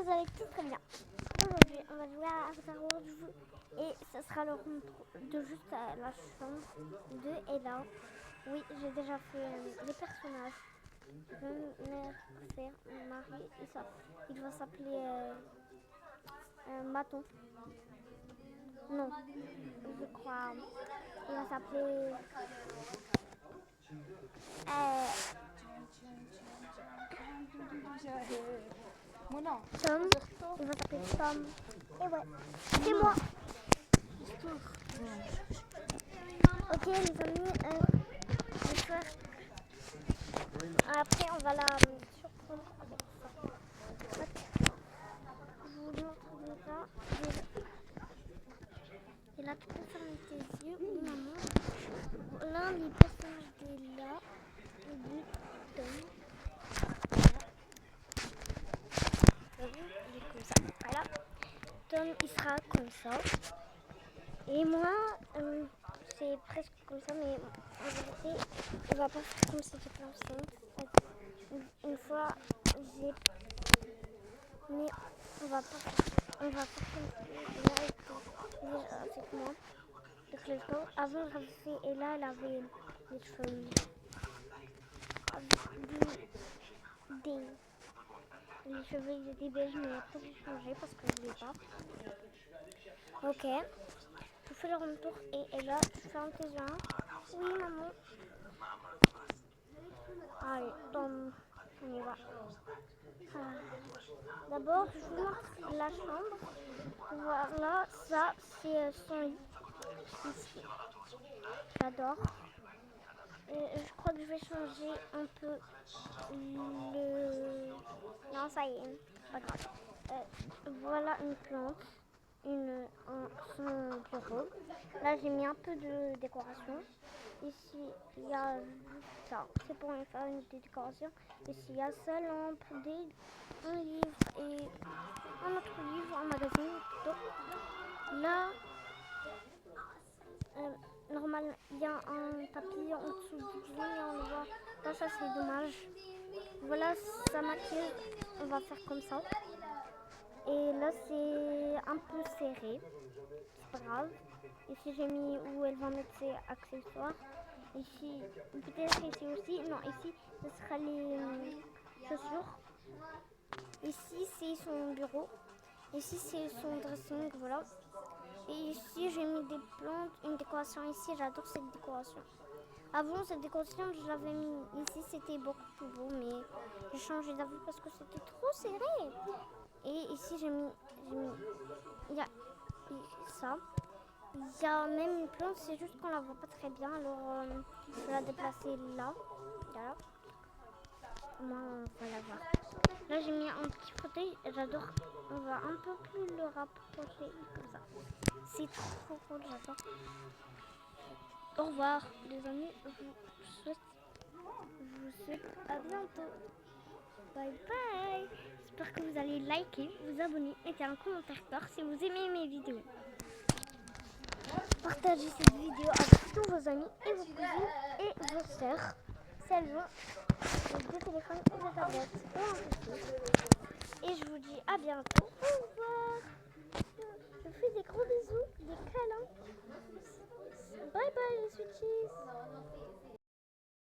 vous allez tous très bien. Aujourd'hui, on va jouer à Avatar World et ce sera le round de juste à la chambre de Ella. Oui, j'ai déjà fait les personnages. Mère, père, mari, il va s'appeler Maton. Non, je crois. Il va s'appeler Tom. Il va s'appeler Tom. Et ouais, c'est moi. Ok les amis, j'espère. Après on va la surprendre avec ça. Je vous montre déjà. Et là tu peux fermer tes yeux. Oui maman. L'un des personnages de là, le but Tom. Voilà. Il est comme ça. Voilà. Tom il sera comme ça. Et moi, c'est presque comme ça, mais en vérité, on va pas faire comme c'était plein de une fois, j'ai... Mais on va faire comme Ella était déjà avec moi. Donc let's go. Avant, j'avais fait Ella, elle avait les cheveux les cheveux ils étaient beiges, mais après j'ai changé parce que je voulais pas. Ok. Je fais le retour et là, tu fermes tes yeux. Oui, maman. Allez, on y va. D'abord, je vous montre la chambre. Voilà, ça, c'est son lit. Ici. J'adore. Je crois que je vais changer un peu le... Non, ça y est, pas grave. Voilà une plante. Son bureau. Là, j'ai mis un peu de décoration. Ici, il y a ça. C'est pour faire une décoration. Ici, il y a sa lampe, un livre et un autre livre, un magazine plutôt. Là, normalement, il y a un papier en dessous du lit, mais on le voit pas. Ça, c'est dommage. Voilà, sa maquille. On va faire comme ça. Et là, c'est un peu serré. C'est pas grave. Ici, j'ai mis où elle va mettre ses accessoires. Ici, peut-être ici aussi. Non, ici, ce sera les chaussures. Ici, c'est son bureau. Ici, c'est son dressing, voilà. Et ici, j'ai mis des plantes, une décoration ici. J'adore cette décoration. Avant, cette décoration, je l'avais mis ici. C'était beaucoup plus beau, mais j'ai changé d'avis parce que c'était trop serré. Et ici, j'ai mis il y a ça. Il y a même une plante, c'est juste qu'on la voit pas très bien. Alors, je vais la déplacer là. Voilà. Moi, on va la voir. Là, j'ai mis un petit fauteuil. J'adore. On va un peu plus le rapprocher comme ça. C'est trop cool, j'adore. Au revoir, les amis. Je vous souhaite à bientôt. Bye bye. J'espère que vous allez liker, vous abonner, mettez un commentaire fort si vous aimez mes vidéos. Partagez cette vidéo avec tous vos amis et vos cousines et vos sœurs. Si elles ont des téléphones ou des tablettes ou un PC. Et je vous dis à bientôt. Au revoir. Je fais des gros bisous, des câlins. Bye bye les sweeties.